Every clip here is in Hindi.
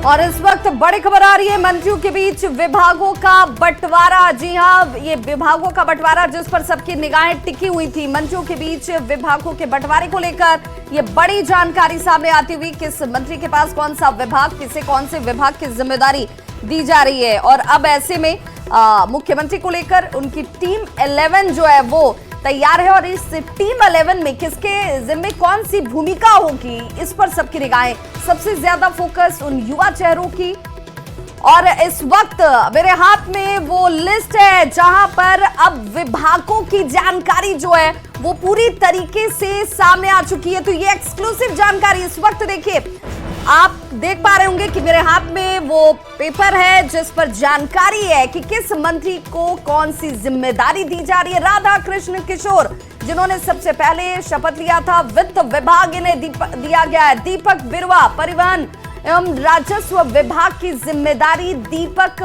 और इस वक्त बड़ी खबर आ रही है मंत्रियों के बीच विभागों का बंटवारा। जी हां, ये विभागों का बंटवारा जिस पर सबकी निगाहें टिकी हुई थी। मंत्रियों के बीच विभागों के बंटवारे को लेकर ये बड़ी जानकारी सामने आती हुई, किस मंत्री के पास कौन सा विभाग, किसे कौन से विभाग की जिम्मेदारी दी जा रही है। और अब ऐसे में मुख्यमंत्री को लेकर उनकी टीम 11 जो है वो तैयार है और इस टीम 11 में किसके जिम्मे कौन सी भूमिका होगी, इस पर सबकी निगाहें, सबसे ज्यादा फोकस उन युवा चेहरों की। और इस वक्त मेरे हाथ में वो लिस्ट है जहां पर अब विभागों की जानकारी जो है वो पूरी तरीके से सामने आ चुकी है। तो ये एक्सक्लूसिव जानकारी इस वक्त देखिए, आप देख पा रहे होंगे कि मेरे हाथ में वो पेपर है जिस पर जानकारी है कि किस मंत्री को कौन सी जिम्मेदारी दी जा रही है। राधा कृष्ण किशोर, जिन्होंने सबसे पहले शपथ लिया था वित्त विभाग, इन्हें दिया गया है। दीपक बिरुवा, परिवहन एवं राजस्व विभाग की जिम्मेदारी दीपक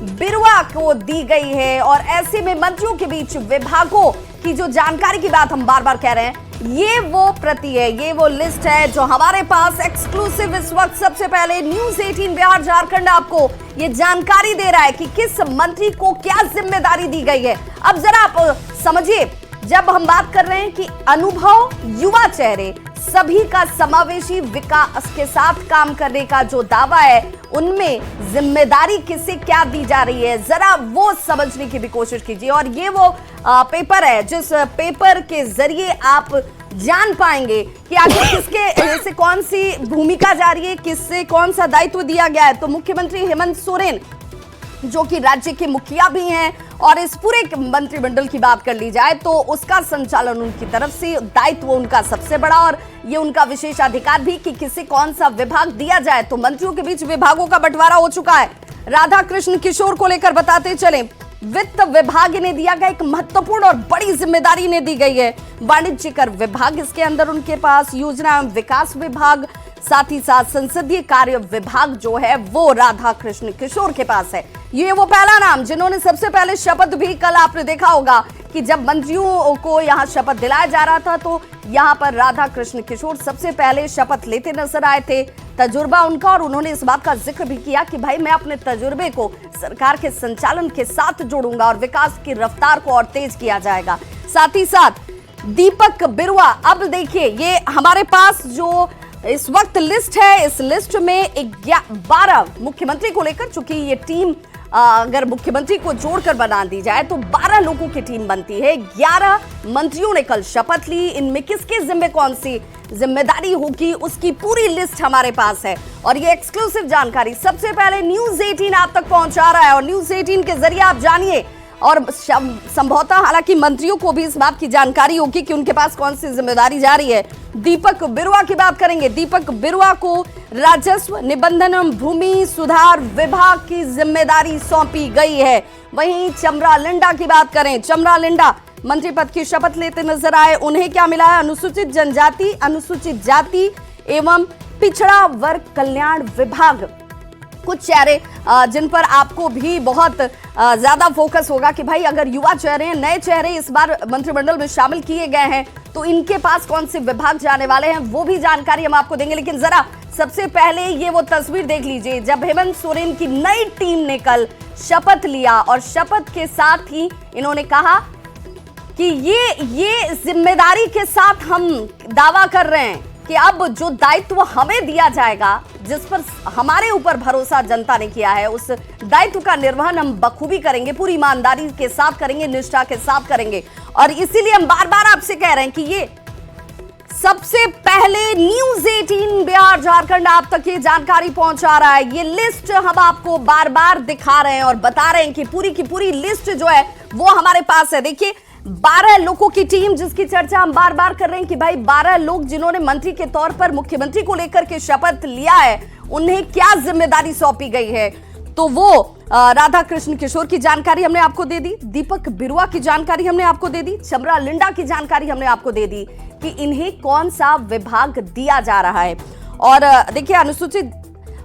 बिरुवा को दी गई है। और ऐसे में मंत्रियों के बीच विभागों की जो जानकारी की बात हम बार बार कह रहे हैं, ये वो प्रति है, ये वो लिस्ट है जो हमारे पास एक्सक्लूसिव इस वक्त सबसे पहले न्यूज़ 18 बिहार झारखंड आपको ये जानकारी दे रहा है कि किस मंत्री को क्या जिम्मेदारी दी गई है। अब जरा आप समझिए, जब हम बात कर रहे हैं कि अनुभव, युवा चेहरे, सभी का समावेशी विकास के साथ काम करने का जो दावा है, उनमें जिम्मेदारी किसे क्या दी जा रही है, जरा वो समझने की भी कोशिश कीजिए। और ये वो पेपर है जिस पेपर के जरिए आप जान पाएंगे कि आखिर किसके से कौन सी भूमिका जा रही है, किससे कौन सा दायित्व दिया गया है। तो मुख्यमंत्री हेमंत सोरेन, जो कि राज्य के मुखिया भी हैं, और इस पूरे मंत्रिमंडल की बात कर ली जाए तो उसका संचालन उनकी तरफ से, दायित्व उनका सबसे बड़ा और ये उनका विशेषाधिकार भी कि किसे कौन सा विभाग दिया जाए। तो मंत्रियों के बीच विभागों का बंटवारा हो चुका है। राधा कृष्ण किशोर को लेकर बताते चले, वित्त विभाग इन्हें दिया गया, एक महत्वपूर्ण और बड़ी जिम्मेदारी इन्हें दी गई है। वाणिज्य कर विभाग इसके अंदर उनके पास, योजना एवं विकास विभाग, साथ ही साथ संसदीय कार्य विभाग जो है वो राधा कृष्ण किशोर के पास है। ये वो पहला नाम जिन्होंने सबसे पहले शपथ भी, कल आपने देखा होगा कि जब मंत्रियों को यहाँ शपथ दिलाया जा रहा था तो यहाँ पर राधा कृष्ण किशोर सबसे पहले शपथ लेते नजर आए थे। तजुर्बा उनका, और उन्होंने इस बात का जिक्र भी किया कि भाई मैं अपने तजुर्बे को सरकार के संचालन के साथ जोड़ूंगा और विकास की रफ्तार को और तेज किया जाएगा। साथ ही साथ दीपक बिरुवा, अब देखिए ये हमारे पास जो इस वक्त लिस्ट है, इस लिस्ट में 12 मुख्यमंत्री को लेकर, चूंकि ये टीम अगर मुख्यमंत्री को जोड़कर बना दी जाए तो 12 लोगों की टीम बनती है। 11 मंत्रियों ने कल शपथ ली, इनमें किसके जिम्मे कौन सी जिम्मेदारी होगी उसकी पूरी लिस्ट हमारे पास है। और ये एक्सक्लूसिव जानकारी सबसे पहले न्यूज़ 18 आप तक पहुंचा रहा है और न्यूज़ 18 के जरिए आप जानिए, और संभवतः हालांकि मंत्रियों को भी इस बात की जानकारी होगी कि उनके पास कौन सी जिम्मेदारी जा रही है। दीपक बिरुवा की बात करेंगे। दीपक बिरुवा को राजस्व, निबंधन एवं भूमि सुधार विभाग की जिम्मेदारी सौंपी गई है। वहीं चमरा लिंडा की बात करें, चमरा लिंडा मंत्री पद की शपथ लेते नजर आए। उन्हें क्या मिला है? अनुसूचित जनजाति, अनुसूचित जाति एवं पिछड़ा वर्ग कल्याण विभाग। कुछ चेहरे जिन पर आपको भी बहुत ज्यादा फोकस होगा कि भाई अगर युवा चेहरे हैं, नए चेहरे इस बार मंत्रिमंडल में शामिल किए गए हैं तो इनके पास कौन से विभाग जाने वाले हैं, वो भी जानकारी हम आपको देंगे। लेकिन जरा सबसे पहले ये वो तस्वीर देख लीजिए जब हेमंत सोरेन की नई टीम ने कल शपथ लिया और शपथ के साथ ही इन्होंने कहा कि ये जिम्मेदारी के साथ हम दावा कर रहे हैं कि अब जो दायित्व हमें दिया जाएगा, जिस पर हमारे ऊपर भरोसा जनता ने किया है, उस दायित्व का निर्वहन हम बखूबी करेंगे, पूरी ईमानदारी के साथ करेंगे, निष्ठा के साथ करेंगे। और इसीलिए हम बार बार आपसे कह रहे हैं कि ये सबसे पहले न्यूज़ 18 बिहार झारखंड आप तक ये जानकारी पहुंचा रहा है। ये लिस्ट हम आपको बार बार दिखा रहे हैं और बता रहे हैं कि पूरी की पूरी लिस्ट जो है वो हमारे पास है। देखिए 12 लोगों की टीम जिसकी चर्चा हम बार बार कर रहे हैं कि भाई 12 लोग जिन्होंने मंत्री के तौर पर मुख्यमंत्री को लेकर के शपथ लिया है, उन्हें क्या जिम्मेदारी सौंपी गई है। तो वो राधा कृष्ण किशोर की जानकारी हमने आपको दे दी, दीपक बिरुवा की जानकारी हमने आपको दे दी, चमरा लिंडा की जानकारी हमने आपको दे दी कि इन्हें कौन सा विभाग दिया जा रहा है। और देखिए अनुसूचित,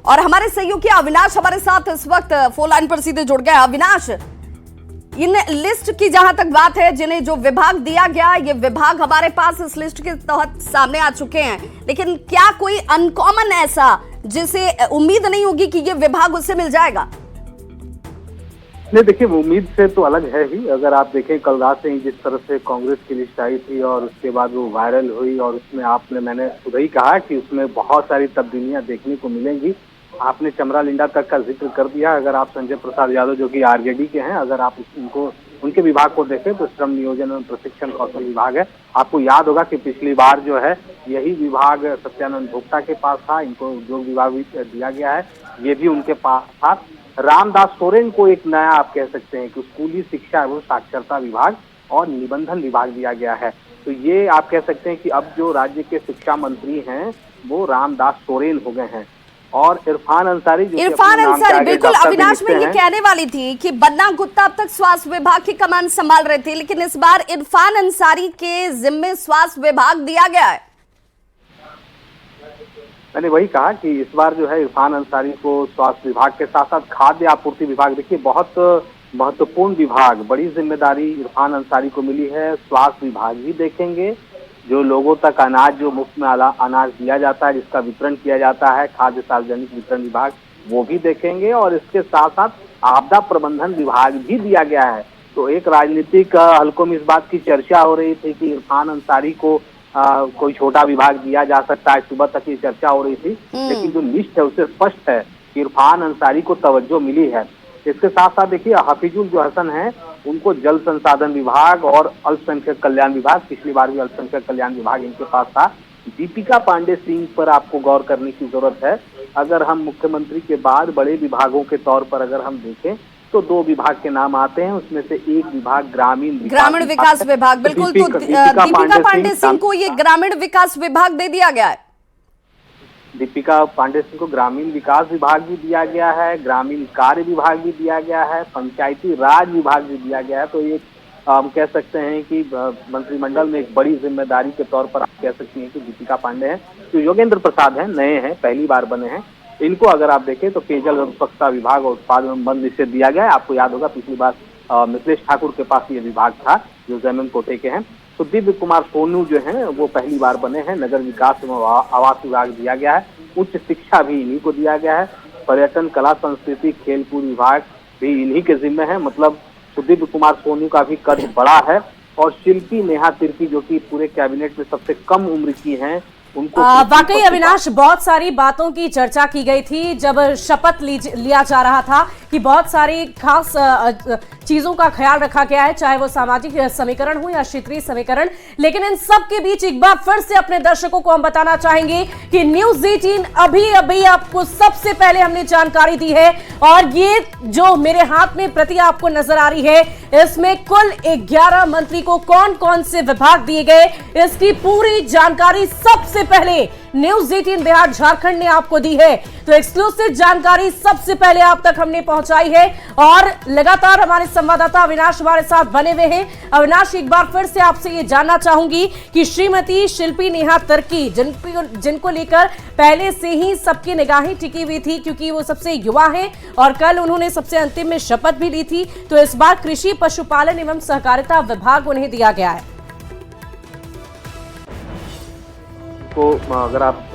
और हमारे सहयोगी अविनाश हमारे साथ इस वक्त फोन लाइन पर सीधे जुड़ गए। अविनाश, इन लिस्ट की जहां तक बात है, जिन्हें जो विभाग दिया गया, ये विभाग हमारे पास इस लिस्ट के तहत सामने आ चुके हैं, लेकिन क्या कोई अनकॉमन ऐसा जिसे उम्मीद नहीं होगी कि ये विभाग उससे मिल जाएगा? नहीं, देखिए उम्मीद से तो अलग है ही। अगर आप देखें कल रात से ही जिस तरह से कांग्रेस की लिस्ट आई थी और उसके बाद वो वायरल हुई और उसमें मैंने खुद ही कहा कि उसमें बहुत सारी तब्दीलियां देखने को मिलेंगी। आपने चमरा लिंडा तक का जिक्र कर दिया। अगर आप संजय प्रसाद यादव जो कि आरजेडी के हैं, अगर आप उनके विभाग को देखें तो श्रम नियोजन एवं प्रशिक्षण कौशल विभाग है। आपको याद होगा कि पिछली बार जो है यही विभाग सत्यानंद भोक्ता के पास था, इनको उद्योग विभाग भी दिया गया है, ये भी उनके पास था। रामदास सोरेन को एक नया आप कह सकते हैं कि स्कूली शिक्षा एवं साक्षरता विभाग और निबंधन विभाग दिया गया है। तो ये आप कह सकते हैं कि अब जो राज्य के शिक्षा मंत्री हैं वो रामदास सोरेन हो गए हैं। और इरफान अंसारी बिल्कुल अविनाश, में ये कहने वाली थी कि बन्ना गुप्ता अब तक स्वास्थ्य विभाग की कमान संभाल रहे थे, लेकिन इस बार इरफान अंसारी के जिम्मे स्वास्थ्य विभाग दिया गया है। मैंने वही कहा कि इस बार जो है इरफान अंसारी को स्वास्थ्य विभाग के साथ साथ खाद्य आपूर्ति विभाग, देखिए बहुत महत्वपूर्ण विभाग, बड़ी जिम्मेदारी इरफान अंसारी को मिली है। स्वास्थ्य विभाग भी देखेंगे, जो लोगों तक अनाज जो मुफ्त में अनाज दिया जाता है, जिसका वितरण किया जाता है, खाद्य सार्वजनिक वितरण विभाग वो भी देखेंगे और इसके साथ साथ आपदा प्रबंधन विभाग भी दिया गया है। तो एक राजनीतिक हलकों में इस बात की चर्चा हो रही थी कि इरफान अंसारी को कोई छोटा विभाग दिया जा सकता है, सुबह तक ये चर्चा हो रही थी, लेकिन जो लिस्ट है उससे स्पष्ट है कि इरफान अंसारी को तवज्जो मिली है। इसके साथ साथ देखिए हफीजुल जो हसन है उनको जल संसाधन विभाग और अल्पसंख्यक कल्याण विभाग, पिछली बार भी अल्पसंख्यक कल्याण विभाग इनके पास था। दीपिका पांडे सिंह पर आपको गौर करने की जरूरत है। अगर हम मुख्यमंत्री के बाद बड़े विभागों के तौर पर अगर हम देखें तो 2 विभाग के नाम आते हैं, उसमें से एक विभाग ग्रामीण विकास विभाग। बिल्कुल, तो दीपिका पांडे सिंह को ये ग्रामीण विकास विभाग दे दिया गया है। दीपिका पांडे सिंह को ग्रामीण विकास विभाग भी दिया गया है, ग्रामीण कार्य विभाग भी दिया गया है, पंचायती राज विभाग भी दिया गया है। तो ये हम कह सकते हैं कि मंत्रिमंडल में एक बड़ी जिम्मेदारी के तौर पर आप कह सकते हैं कि दीपिका पांडे हैं। जो योगेंद्र प्रसाद हैं, नए हैं, पहली बार बने हैं, इनको अगर आप देखें तो पेयजल एवं स्वच्छता विभाग और उत्पाद एवं वन निषेध दिया गया है। आपको याद होगा पिछली बार मिथिलेश ठाकुर के पास ये विभाग था जो जैमन कोटे के हैं। तो दिव्य कुमार सोनू जो है वो पहली बार बने हैं, नगर विकास एवं आवास विभाग दिया गया है। उच्च शिक्षा भी इन्हीं को दिया गया है। पर्यटन कला संस्कृति खेलकूद विभाग भी इन्हीं के जिम्मे है। मतलब दिव्य कुमार सोनू का भी कद बड़ा है। और शिल्पी नेहा तिर्की जो कि पूरे कैबिनेट में सबसे कम उम्र की हैं, उनको वाकई अविनाश बहुत सारी बातों की चर्चा की गई थी जब शपथ लिया जा रहा था कि बहुत सारी खास चीजों का ख्याल रखा गया है, चाहे वो सामाजिक समीकरण हो या क्षेत्रीय समीकरण। लेकिन इन सब के बीच एक बार फिर से अपने दर्शकों को हम बताना चाहेंगे कि न्यूज 18 अभी आपको सबसे पहले हमने जानकारी दी है और ये जो मेरे हाथ में प्रति आपको नजर आ रही है, इसमें कुल 11 मंत्री को कौन कौन से विभाग दिए गए, इसकी पूरी जानकारी सबसे पहले न्यूज 18 बिहार झारखंड ने आपको दी है। तो एक्सक्लूसिव जानकारी सबसे पहले आप तक हमने पहुंचाई है और लगातार हमारे संवाददाता अविनाश हमारे साथ बने हुए हैं। अविनाश, एक बार फिर से आपसे ये जानना चाहूंगी कि श्रीमती शिल्पी नेहा तिर्की जिनको लेकर पहले से ही सबकी निगाहें टिकी हुई थी क्योंकि वो सबसे युवा हैं और कल उन्होंने सबसे अंतिम में शपथ भी ली थी, तो इस बार कृषि पशुपालन एवं सहकारिता विभाग उन्हें दिया गया है। को अगर आप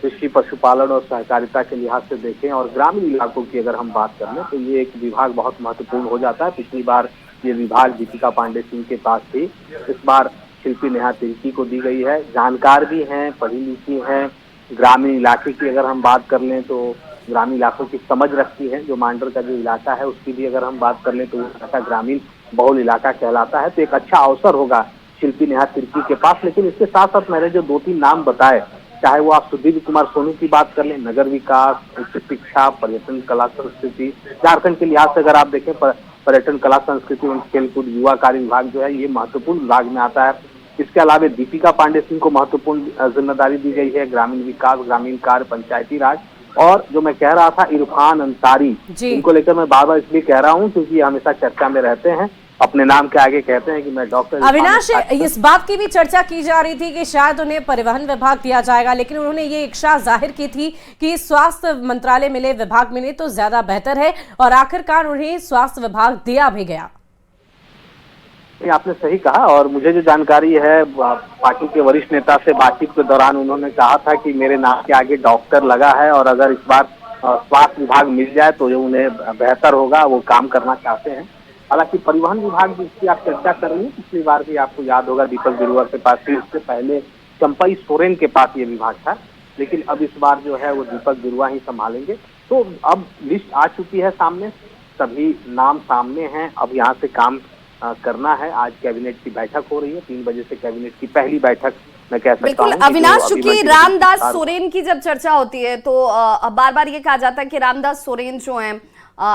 कृषि पशुपालन और सहकारिता के लिहाज से देखें और ग्रामीण इलाकों की अगर हम बात कर लें तो ये एक विभाग बहुत महत्वपूर्ण हो जाता है। पिछली बार ये विभाग दीपिका पांडे सिंह के पास थी, इस बार शिल्पी नेहा तिर्की को दी गई है। जानकार भी हैं, पढ़ी लिखी हैं, ग्रामीण इलाके की अगर हम बात कर लें तो ग्रामीण इलाकों की समझ रखती है। जो मांडर का जो इलाका है उसकी भी अगर हम बात कर लें तो वो इलाका ग्रामीण बहुल इलाका कहलाता है। तो एक अच्छा अवसर होगा शिल्पी नेहा तिर्की के पास। लेकिन इसके साथ साथ मैंने जो 2-3 नाम बताए, चाहे वो आप दिव्य कुमार सोनू की बात कर लें, नगर विकास, उच्च शिक्षा, पर्यटन कला संस्कृति, झारखंड के लिहाज से अगर आप देखें पर्यटन कला संस्कृति एवं खेलकूद युवा कार्य विभाग जो है ये महत्वपूर्ण विभाग में आता है। इसके अलावा दीपिका पांडे सिंह को महत्वपूर्ण जिम्मेदारी दी गई है, ग्रामीण विकास, ग्रामीण कार्य, पंचायती राज। और जो मैं कह रहा था इरफान अंसारी, इनको लेकर मैं बार बार इसलिए कह रहा हूँ क्योंकि ये हमेशा चर्चा में रहते हैं, अपने नाम के आगे कहते हैं कि मैं डॉक्टर। अविनाश, इस बात की भी चर्चा की जा रही थी कि शायद उन्हें परिवहन विभाग दिया जाएगा, लेकिन उन्होंने ये इच्छा जाहिर की थी कि स्वास्थ्य मंत्रालय मिले, विभाग मिले तो ज्यादा बेहतर है और आखिरकार उन्हें स्वास्थ्य विभाग दिया भी गया। ये आपने सही कहा और मुझे जो जानकारी है पार्टी के वरिष्ठ नेता से बातचीत के दौरान उन्होंने कहा था कि मेरे नाम के आगे डॉक्टर लगा है और अगर इस बार स्वास्थ्य विभाग मिल जाए तो जो उन्हें बेहतर होगा, वो काम करना चाहते हैं। हालांकि परिवहन विभाग जिसकी आप चर्चा कर रही हैं, पिछली बार भी आपको याद होगा दीपक बिरुआ के पास थी, उससे पहले चंपई सोरेन के पास ये विभाग था, लेकिन अब इस बार जो है वो दीपक बिरुआ ही संभालेंगे। तो अब लिस्ट आ चुकी है सामने, सभी नाम सामने हैं, अब यहाँ से काम करना है। आज कैबिनेट की बैठक हो रही है, 3 बजे से कैबिनेट की पहली बैठक मैं कह सकता बिल्कुल। हूं। अविनाश, चूंकि रामदास सोरेन की जब चर्चा होती है तो बार बार ये कहा जाता है कि रामदास सोरेन जो हैं,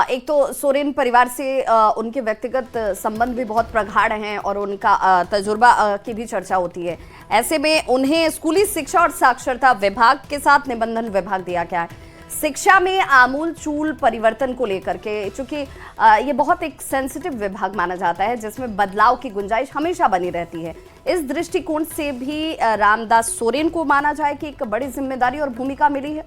एक तो सोरेन परिवार से उनके व्यक्तिगत संबंध भी बहुत प्रगाढ़ हैं और उनका तजुर्बा की भी चर्चा होती है। ऐसे में उन्हें स्कूली शिक्षा और साक्षरता विभाग के साथ निबंधन विभाग दिया गया है। शिक्षा में आमूल चूल परिवर्तन को लेकर के, चूंकि ये बहुत एक सेंसिटिव विभाग माना जाता है जिसमें बदलाव की गुंजाइश हमेशा बनी रहती है, इस दृष्टिकोण से भी रामदास सोरेन को माना जाए कि एक बड़ी जिम्मेदारी और भूमिका मिली है।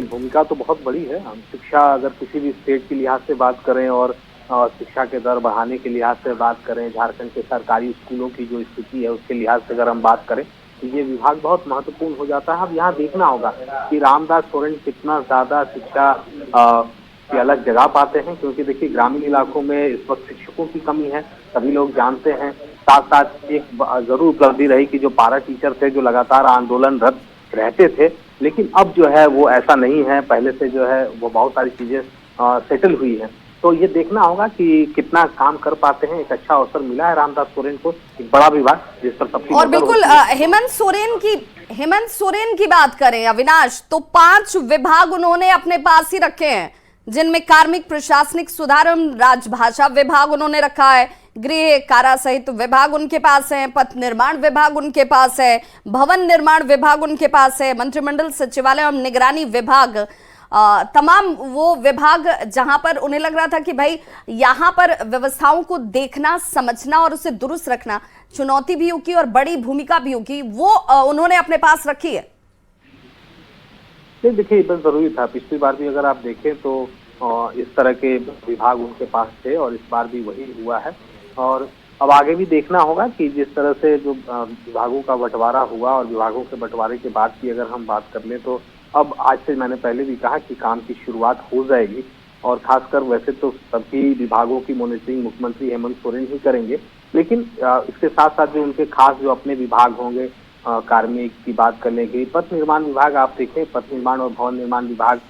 भूमिका तो बहुत बड़ी है। हम शिक्षा अगर किसी भी स्टेट के लिहाज से बात करें और शिक्षा के दर बढ़ाने के लिहाज से बात करें, झारखंड के सरकारी स्कूलों की जो स्थिति है उसके लिहाज से अगर हम बात करें तो ये विभाग बहुत महत्वपूर्ण हो जाता है। अब यहाँ देखना होगा कि रामदास सोरेन कितना ज्यादा शिक्षा की अलग जगह पाते हैं, क्योंकि देखिए ग्रामीण इलाकों में इस वक्त शिक्षकों की कमी है, सभी लोग जानते हैं। साथ साथ एक जरूर उपलब्धि रही कि जो पारा टीचर थे जो लगातार आंदोलनरत रहते थे, लेकिन अब जो है वो ऐसा नहीं है, पहले से जो है वो बहुत सारी चीजें सेटल हुई है। तो ये देखना होगा कि कितना काम कर पाते हैं। एक अच्छा अवसर मिला है रामदास सोरेन को, एक बड़ा विभाग जिस पर सबकी और बिल्कुल हेमंत सोरेन की बात करें अविनाश, तो 5 विभाग उन्होंने अपने पास ही रखे हैं, जिनमें कार्मिक प्रशासनिक सुधार एवं राजभाषा विभाग उन्होंने रखा है, गृह कारा सहित विभाग उनके पास है, पथ निर्माण विभाग उनके पास है, भवन निर्माण विभाग उनके पास है, मंत्रिमंडल सचिवालय एवं निगरानी विभाग, तमाम वो विभाग जहां पर उन्हें लग रहा था कि भाई यहां पर व्यवस्थाओं को देखना, समझना और उसे दुरुस्त रखना चुनौती भी होगी और बड़ी भूमिका भी होगी, वो उन्होंने अपने पास रखी है। देखिए ये जरूरी था। पिछली बार भी अगर आप देखें तो इस तरह के विभाग उनके पास थे और इस बार भी वही हुआ है। और अब आगे भी देखना होगा कि जिस तरह से जो विभागों का बंटवारा हुआ और विभागों के बंटवारे के बाद की अगर हम बात कर लें तो अब आज से मैंने पहले भी कहा कि काम की शुरुआत हो जाएगी। और खासकर वैसे तो सभी विभागों की मॉनिटरिंग मुख्यमंत्री हेमंत सोरेन ही करेंगे, लेकिन इसके साथ साथ जो उनके खास जो अपने विभाग होंगे, कार्मिक की बात करने की, पथ निर्माण विभाग आप देखें, पथ निर्माण और भवन निर्माण विभाग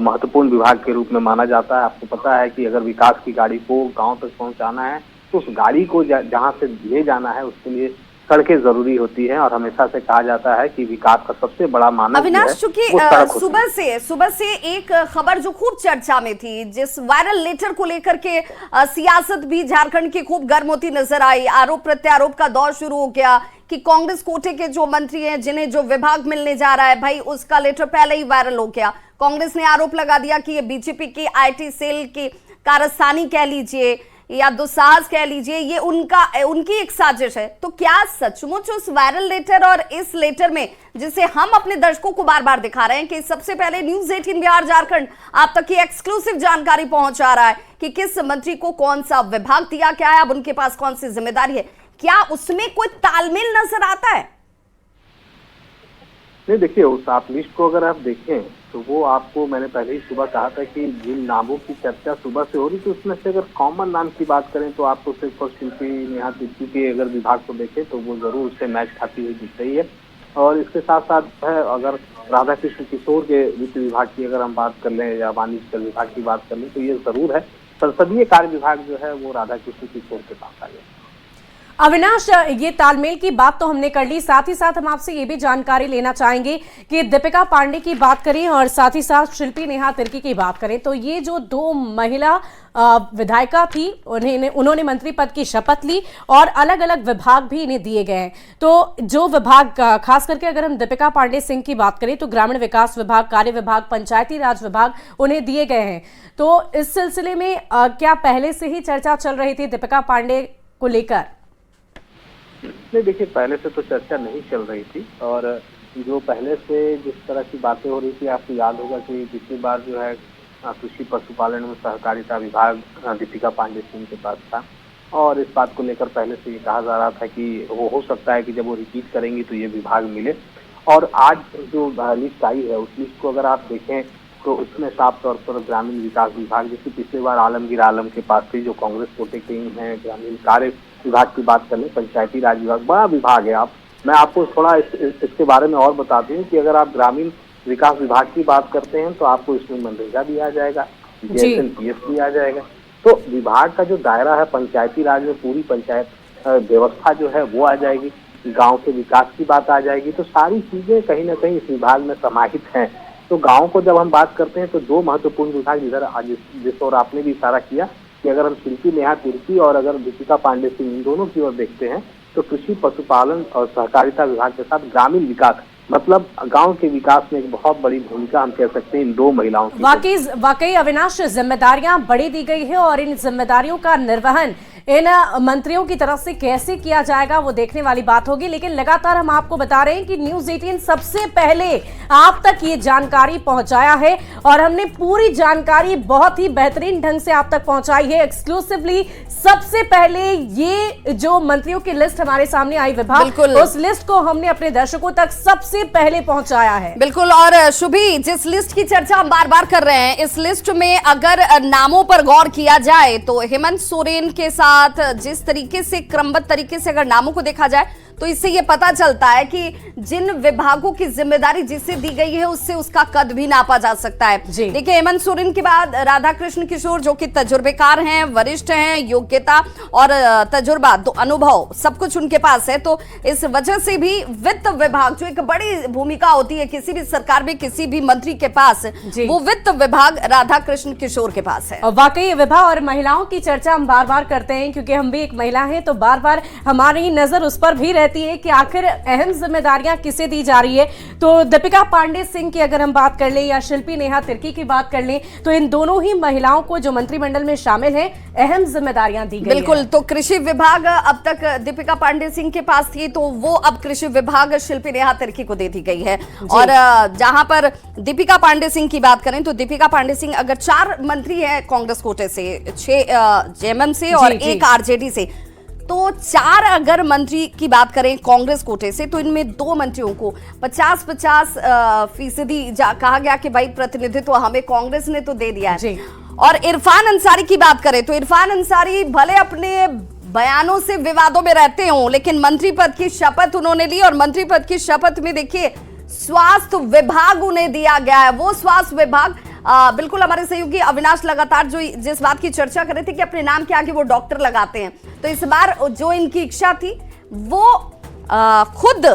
महत्वपूर्ण विभाग के रूप में माना जाता है। आपको पता है कि अगर विकास की गाड़ी को गांव तक पहुंचाना है तो उस गाड़ी को जहां से ले जाना है उसके लिए सड़कें जरूरी होती हैं और हमेशा से कहा जाता है कि विकास का सबसे बड़ा मानक अविनाश, चूंकि सुबह से एक खबर जो खूब चर्चा में थी, जिस वायरल लेटर को लेकर के सियासत भी झारखंड की खूब गर्म होती नजर आई, आरोप प्रत्यारोप का दौर शुरू हो गया कि कांग्रेस कोटे के जो मंत्री हैं जिन्हें जो विभाग मिलने जा रहा है, भाई उसका लेटर पहले ही वायरल हो गया। कांग्रेस ने आरोप लगा दिया कि ये बीजेपी की IT सेल की कारस्तानी कह लीजिए या दुस्साहस कह लीजिए, ये उनकी एक साजिश है। तो क्या सचमुच उस वायरल लेटर और इस लेटर में, जिसे हम अपने दर्शकों को बार बार दिखा रहे हैं कि सबसे पहले न्यूज़ 18 बिहार झारखंड आप तक की एक्सक्लूसिव जानकारी पहुंचा रहा है कि किस मंत्री को कौन सा विभाग दिया गया है, अब उनके पास कौन सी जिम्मेदारी है, क्या उसमें कोई तालमेल नजर आता है? नहीं, देखिए उस आप लिस्ट को अगर आप देखें तो वो आपको, मैंने पहले ही सुबह कहा था कि जिन नामों की चर्चा सुबह से हो रही थी उसमें से अगर कॉमन नाम की बात करें तो आपको सिर्फ और शिल्पी नेहा तिर्की के अगर विभाग को देखें तो वो जरूर उससे मैच खाती हुई दिख रही है। और इसके साथ साथ है अगर राधा कृष्ण किशोर के वित्त विभाग की अगर हम बात कर लें या वाणिज्य विभाग की बात कर लें तो ये जरूर है, संसदीय कार्य विभाग जो है वो राधा कृष्ण किशोर के पास आ गया। अविनाश, ये तालमेल की बात तो हमने कर ली, साथ ही साथ हम आपसे ये भी जानकारी लेना चाहेंगे कि दीपिका पांडे की बात करें और साथ ही साथ शिल्पी नेहा तिर्की की बात करें तो ये जो 2 महिला विधायिका थी उन्होंने मंत्री पद की शपथ ली और अलग अलग विभाग भी इन्हें दिए गए हैं। तो जो विभाग, खास करके अगर हम दीपिका पांडे सिंह की बात करें तो ग्रामीण विकास विभाग, कार्य विभाग, पंचायती राज विभाग उन्हें दिए गए हैं। तो इस सिलसिले में क्या पहले से ही चर्चा चल रही थी दीपिका पांडे को लेकर? नहीं, देखिए पहले से तो चर्चा नहीं चल रही थी और जो पहले से जिस तरह की बातें हो रही थी, आपको याद होगा कि पिछली बार जो है कृषि पशुपालन एवं सहकारिता विभाग दीपिका पांडे सिंह के पास था और इस बात को लेकर पहले से ये कहा जा रहा था कि वो हो सकता है कि जब वो रिपीट करेंगी तो ये विभाग मिले। और आज जो लिस्ट आई है उस लिस्ट को अगर आप देखें तो उसमें साफ तौर पर ग्रामीण विकास विभाग, जैसे पिछले बार आलमगीर आलम के पास थी जो कांग्रेस कोटे के ही हैं, ग्रामीण कार्य विभाग की बात कर लें, पंचायती राज विभाग बड़ा विभाग है। मैं आपको थोड़ा इसके बारे में और बता दूं कि अगर आप ग्रामीण विकास विभाग की बात करते हैं तो आपको इसमें मनरेगा भी आ जाएगा, GSLPS भी आ जाएगा। तो विभाग का जो दायरा है पंचायती राज में पूरी पंचायत व्यवस्था जो है वो आ जाएगी, गांव के विकास की बात आ जाएगी। तो सारी चीजें कहीं ना कहीं इस विभाग में समाहित हैं। तो गांव को जब हम बात करते हैं तो दो महत्वपूर्ण विभाग इधर जिस और आपने भी इशारा किया कि अगर हम शिल्पी नेहा तिर्की और अगर दीपिका पांडे सिंह इन दोनों की ओर देखते हैं तो कृषि पशुपालन और सहकारिता विभाग के साथ ग्रामीण विकास मतलब गांव के विकास में एक बहुत बड़ी भूमिका हम कह सकते हैं इन दो महिलाओं की। वाकई अविनाश, जिम्मेदारियां बड़ी दी गई है और इन जिम्मेदारियों का निर्वहन इन मंत्रियों की तरफ से कैसे किया जाएगा वो देखने वाली बात होगी। लेकिन लगातार हम आपको बता रहे हैं कि न्यूज़ 18 सबसे पहले आप तक ये जानकारी पहुंचाया है और हमने पूरी जानकारी बहुत ही बेहतरीन ढंग से आप तक पहुंचाई है एक्सक्लूसिवली। सबसे पहले ये जो मंत्रियों की लिस्ट हमारे सामने आई विभाग, उस लिस्ट को हमने अपने दर्शकों तक सबसे पहले पहुंचाया है। बिल्कुल। और शुभी, जिस लिस्ट की चर्चा हम बार बार कर रहे हैं, इस लिस्ट में अगर नामों पर गौर किया जाए तो हेमंत सोरेन के साथ जिस तरीके से क्रमबद्ध तरीके से अगर नामों को देखा जाए तो इससे यह पता चलता है कि जिन विभागों की जिम्मेदारी जिसे दी गई है उससे उसका कद भी नापा जा सकता है। देखिए, हेमंत सोरेन के बाद राधाकृष्ण किशोर जो कि तजुर्बेकार हैं, वरिष्ठ हैं, योग्यता और तजुर्बा, तो अनुभव सब कुछ उनके पास है। तो इस वजह से भी वित्त विभाग जो एक बड़ी भूमिका होती है किसी भी सरकार में किसी भी मंत्री के पास, वो वित्त विभाग राधाकृष्ण किशोर के पास है। वाकई विभा, और महिलाओं की चर्चा हम बार बार करते हैं क्योंकि हम भी एक महिला हैं तो बार बार हमारी नजर उस पर भी रहती है कि आखिर अहम जिम्मेदारियां किसे दी जा रही है। तो दीपिका पांडे सिंह की अगर हम बात कर लें या शिल्पी नेहा तिर्की की बात कर लें तो इन दोनों ही महिलाओं को जो मंत्रिमंडल में शामिल हैं अहम जिम्मेदारियां दी गई। बिल्कुल। तो कृषि विभाग अब तक दीपिका पांडे सिंह के पास थी तो वो अब कृषि विभाग शिल्पी नेहा तिर्की को दे दी गई है। और जहां पर दीपिका पांडे सिंह की बात करें तो दीपिका पांडे सिंह अगर 4 मंत्री हैं कांग्रेस कोटे से, 6 जेएमएम से और 1 आरजेडी से, तो 4 अगर मंत्री की बात करें कांग्रेस कोटे से तो इनमें 2 मंत्रियों को 50-50% कहा गया कि भाई प्रतिनिधित्व हमें कांग्रेस ने तो दे दिया है। और इरफान अंसारी की बात करें तो इरफान अंसारी भले अपने बयानों से विवादों में रहते हों लेकिन मंत्री पद की शपथ उन्होंने ली और मंत्री पद की शपथ में देखिए स्वास्थ्य विभाग उन्हें दिया गया है। वो स्वास्थ्य विभाग बिल्कुल हमारे सहयोगी अविनाश लगातार जिस बात की चर्चा कर रहे थे कि अपने नाम के आगे वो डॉक्टर लगाते हैं, तो इस बार जो इनकी इच्छा थी वो खुद,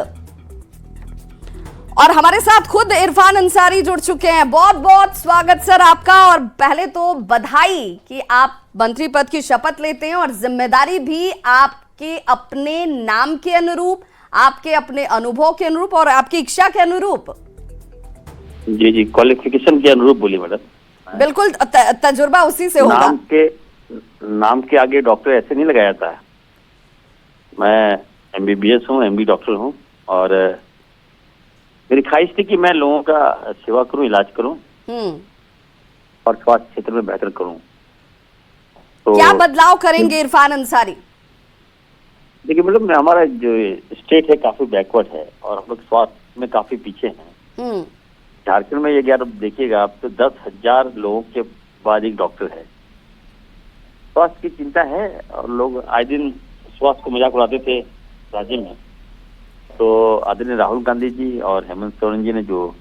और हमारे साथ खुद इरफान अंसारी जुड़ चुके हैं। बहुत बहुत स्वागत सर आपका। और पहले तो बधाई कि आप मंत्री पद की शपथ लेते हैं और जिम्मेदारी भी आपके अपने नाम के अनुरूप, आपके अपने अनुभव के अनुरूप और आपकी इच्छा के अनुरूप। जी, क्वालिफिकेशन के अनुरूप बोली मैडम। बिल्कुल, तजुर्बा उसी से होगा। नाम के आगे डॉक्टर ऐसे नहीं लगाया था। मैं MBBS हूँ, MD डॉक्टर हूँ और मेरी ख्वाहिश थी कि मैं लोगों का सेवा करूं, इलाज करूं और स्वास्थ्य क्षेत्र में बेहतर करूं। तो क्या बदलाव करेंगे इरफान अंसारी? देखिए मैडम, हमारा जो स्टेट है काफी बैकवर्ड है और हम लोग स्वास्थ्य में काफी पीछे हैं। झारखंड में ये अगर देखिएगा आप तो 10,000 लोगों के बाद एक डॉक्टर है। स्वास्थ्य की चिंता है और लोग आए दिन स्वास्थ्य को मजाक उड़ाते थे राज्य में। तो आदरणीय राहुल गांधी जी और हेमंत सोरेन जी ने जो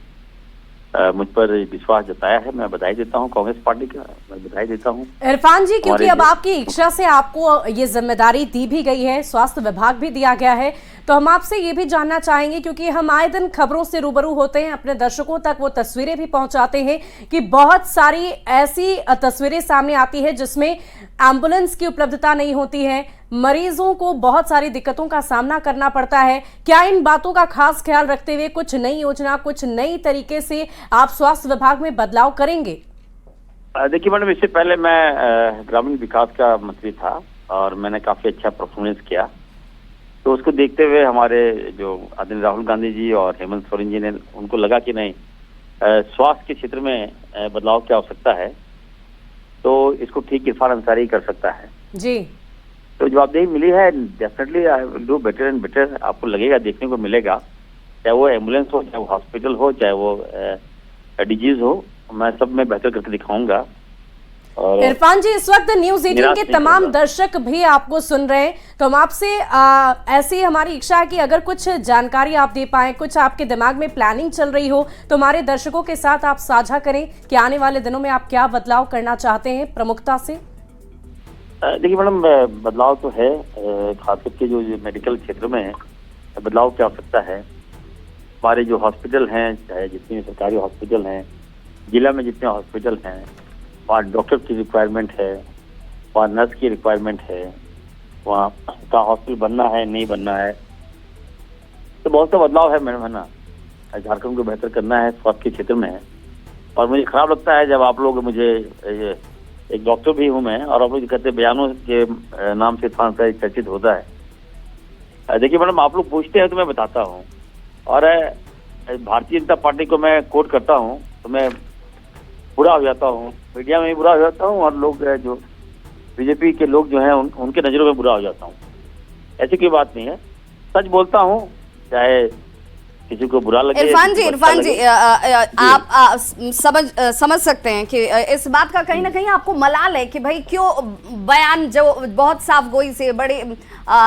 मुझ पर विश्वास जताया है, मैं बधाई देता हूं। कांग्रेस पार्टी का मैं बधाई देता हूं। इरफान जी, क्योंकि अब आपकी इच्छा से आपको ये जिम्मेदारी दी भी गई है, स्वास्थ्य विभाग भी दिया गया है, तो हम आपसे ये भी जानना चाहेंगे क्योंकि हम आए दिन खबरों से रूबरू होते हैं, अपने दर्शकों तक वो तस्वीरें भी पहुंचाते हैं कि बहुत सारी ऐसी तस्वीरें सामने आती है जिसमें एम्बुलेंस की उपलब्धता नहीं होती है, मरीजों को बहुत सारी दिक्कतों का सामना करना पड़ता है। क्या इन बातों का खास ख्याल रखते हुए कुछ नई योजना, कुछ नई तरीके से आप स्वास्थ्य विभाग में बदलाव करेंगे? देखिए मैडम, इससे पहले मैं ग्रामीण विकास का मंत्री था और मैंने काफी अच्छा परफॉर्मेंस किया। तो उसको देखते हुए हमारे जो आदरणीय राहुल गांधी जी और हेमंत सोरेन जी ने, उनको लगा कि नहीं, स्वास्थ्य के क्षेत्र में बदलाव की आवश्यकता है, तो इसको ठीक इरफान अंसारी कर सकता है। जी। तो जवाबदेही मिली है, definitely I will do better and better. आपको लगेगा, देखने को मिलेगा, चाहे वो एम्बुलेंस हो, चाहे वो हॉस्पिटल हो, चाहे वो डिजीज हो, मैं सब में बेहतर करके दिखाऊंगा। और इरफान जी, इस वक्त न्यूज 18 के तमाम दर्शक भी आपको सुन रहे हैं, तो हम आपसे ऐसी हमारी इच्छा है कि अगर कुछ जानकारी आप दे पाएं, कुछ आपके दिमाग में प्लानिंग चल रही हो तो हमारे दर्शकों के साथ आप साझा करें कि आने वाले दिनों में आप क्या बदलाव करना चाहते हैं प्रमुखता से। देखिए मैडम, बदलाव तो है, खास करके जो मेडिकल क्षेत्र में है बदलाव की आवश्यकता है। हमारे जो हॉस्पिटल हैं, चाहे जितने सरकारी हॉस्पिटल हैं, जिला में जितने हॉस्पिटल हैं, वहाँ डॉक्टर की रिक्वायरमेंट है, वहाँ नर्स की रिक्वायरमेंट है, वहाँ का हॉस्पिटल बनना है, नहीं बनना है, तो बहुत सा बदलाव है मैडम, है ना। झारखंड को बेहतर करना है स्वास्थ्य के क्षेत्र में। और मुझे खराब लगता है जब आप लोग, मुझे एक डॉक्टर भी हूँ मैं, और आप लोग कहते बयानों के नाम से इरफान सा चर्चित होता है। देखिए मैडम, आप लोग पूछते हैं तो मैं बताता हूँ, और भारतीय जनता पार्टी को मैं कोट करता हूँ तो मैं बुरा हो जाता हूँ, मीडिया में भी बुरा हो जाता हूँ, और लोग जो बीजेपी के लोग जो हैं उनके नज़रों में बुरा हो जाता हूँ। ऐसी कोई बात नहीं है, सच बोलता हूँ, चाहे किसी को बुरा लगे। इरफान जी, आप समझ सकते हैं कि इस बात का कहीं ना कहीं आपको मलाल है कि भाई क्यों बयान जो बहुत साफ गोई से बड़े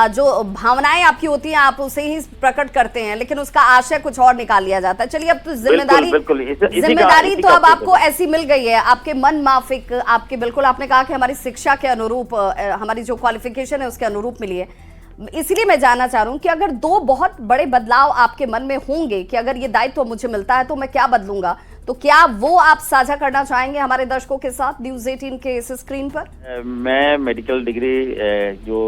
जो भावनाएं आपकी होती हैं आप उसे ही प्रकट करते हैं, लेकिन उसका आशय कुछ और निकाल लिया जाता है। चलिए, अब तो जिम्मेदारी तो अब आपको ऐसी मिल गई है, आपके मन माफिक, आपके बिल्कुल आपने कहा कि हमारी शिक्षा के अनुरूप, हमारी जो क्वालिफिकेशन है उसके अनुरूप मिली है। इसलिए मैं जानना चाह रहा हूं कि अगर दो बहुत बड़े बदलाव आपके मन में होंगे कि अगर ये दायित्व मुझे मिलता है तो मैं क्या बदलूंगा, तो क्या वो आप साझा करना चाहेंगे हमारे दर्शकों के साथ न्यूज 18 के इस स्क्रीन पर? मैं मेडिकल डिग्री जो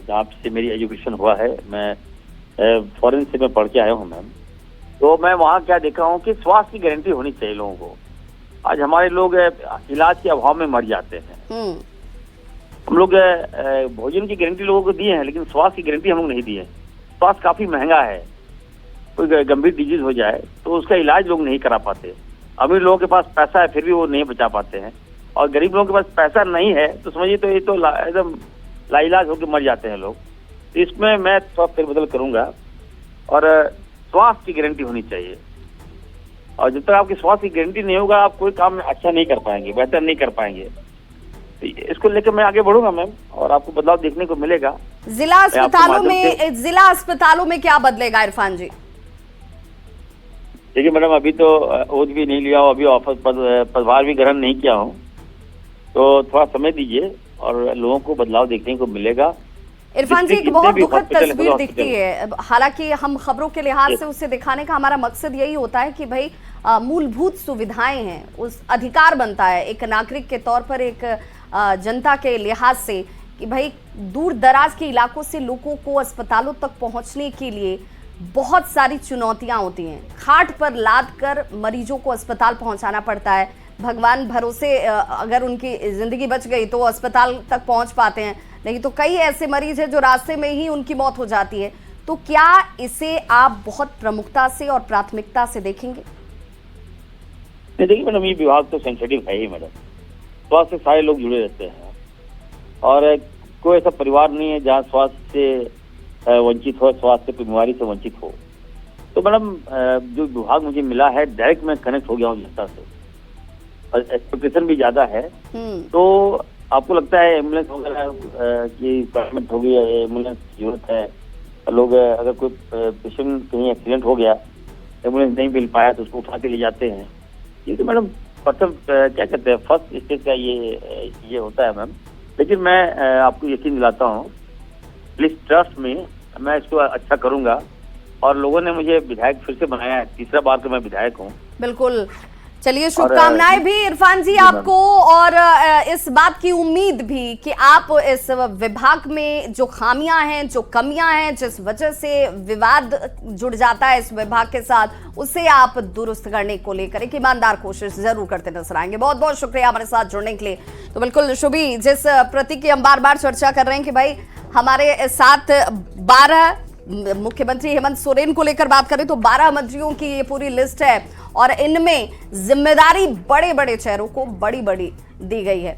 जहाँ से मेरी एजुकेशन हुआ है, मैं फॉरेन से मैं पढ़ के आया हूँ मैम। तो मैं वहाँ क्या देखा हूँ कि स्वास्थ्य की गारंटी होनी चाहिए लोगों को। आज हमारे लोग इलाज के अभाव में मर जाते हैं। हम लोग भोजन की गारंटी लोगों को दिए हैं, लेकिन स्वास्थ्य की गारंटी हम लोग नहीं दिए। स्वास्थ्य काफी महंगा है, कोई गंभीर डिजीज हो जाए तो उसका इलाज लोग नहीं करा पाते। अमीर लोगों के पास पैसा है फिर भी वो नहीं बचा पाते हैं, और गरीब लोगों के पास पैसा नहीं है तो समझिए तो ये तो एकदम लाइलाज होकर मर जाते हैं लोग। तो इसमें मैं थोड़ा फेरबदल करूंगा, और स्वास्थ्य की गारंटी होनी चाहिए। और जब तक आपकी स्वास्थ्य की गारंटी नहीं होगा, आप कोई काम अच्छा नहीं कर पाएंगे, बेहतर नहीं कर पाएंगे। तो इसको लेकर मैं आगे बढ़ूंगा मैम, और आपको बदलाव देखने को मिलेगा। जिला अस्पतालों में क्या बदलेगा इरफान जी? देखिए मैडम, अभी तो ओथ भी नहीं लिया हूँ, अभी ऑफिस पदभार भी ग्रहण नहीं किया हूँ, तो थोड़ा समय दीजिए और लोगों को बदलाव देखने को मिलेगा। इरफान जी, एक बहुत दुखद तस्वीर दिखती है, हालांकि हम खबरों के लिहाज से उसे दिखाने का हमारा मकसद यही होता है कि भाई मूलभूत सुविधाएं हैं, उस अधिकार बनता है एक नागरिक के तौर पर, एक जनता के लिहाज से, कि भाई दूर दराज के इलाकों से लोगों को अस्पतालों तक पहुंचने के लिए बहुत सारी चुनौतियां होती हैं। खाट पर लाद कर मरीजों को अस्पताल पहुंचाना पड़ता है। भगवान भरोसे अगर उनकी जिंदगी बच गई तो वो अस्पताल तक पहुंच पाते हैं, नहीं तो कई ऐसे मरीज हैं जो रास्ते में ही उनकी मौत हो जाती है। तो क्या इसे आप बहुत प्रमुखता से और प्राथमिकता से देखेंगे? देखिए मैडम, ये विभाग तो सेंसिटिव है ही मैडम, स्वास्थ्य से सारे लोग जुड़े रहते हैं, और कोई ऐसा परिवार नहीं है जहाँ स्वास्थ्य से वंचित हो, स्वास्थ्य की बीमारी से वंचित हो। तो मैडम, जो विभाग मुझे मिला है, डायरेक्ट मैं कनेक्ट हो गया हूँ जनता से, और एक्सपेक्टेशन भी ज्यादा है। तो आपको लगता है एम्बुलेंस वगैरह की रिक्वायरमेंट होगी, एम्बुलेंस की जरूरत है, लोग अगर कोई पेशेंट कहीं एक्सीडेंट हो गया, एम्बुलेंस नहीं मिल पाया तो उसको उठा के ले जाते हैं। ये तो मैडम प्रथम क्या कहते हैं, फर्स्ट स्टेज का ये होता है मैम। लेकिन मैं आपको यकीन दिलाता हूँ, प्लीज ट्रस्ट में, मैं इसको अच्छा करूंगा। और लोगों ने मुझे विधायक फिर से बनाया है, तीसरा बार तो मैं विधायक हूँ। बिल्कुल, चलिए शुभकामनाएं भी इरफान जी आपको, और इस बात की उम्मीद भी कि आप इस विभाग में जो खामियां हैं, जो कमियां हैं, जिस वजह से विवाद जुड़ जाता है इस विभाग के साथ, उसे आप दुरुस्त करने को लेकर एक ईमानदार कोशिश जरूर करते नजर आएंगे। बहुत बहुत शुक्रिया हमारे साथ जुड़ने के लिए। तो बिल्कुल शुभी, जिस प्रतीक की हम बार बार चर्चा कर रहे हैं कि भाई हमारे साथ 12 मुख्यमंत्री हेमंत सोरेन को लेकर बात करें तो 12 मंत्रियों की ये पूरी लिस्ट है, और इनमें जिम्मेदारी बड़े बड़े चेहरों को बड़ी बड़ी दी गई है।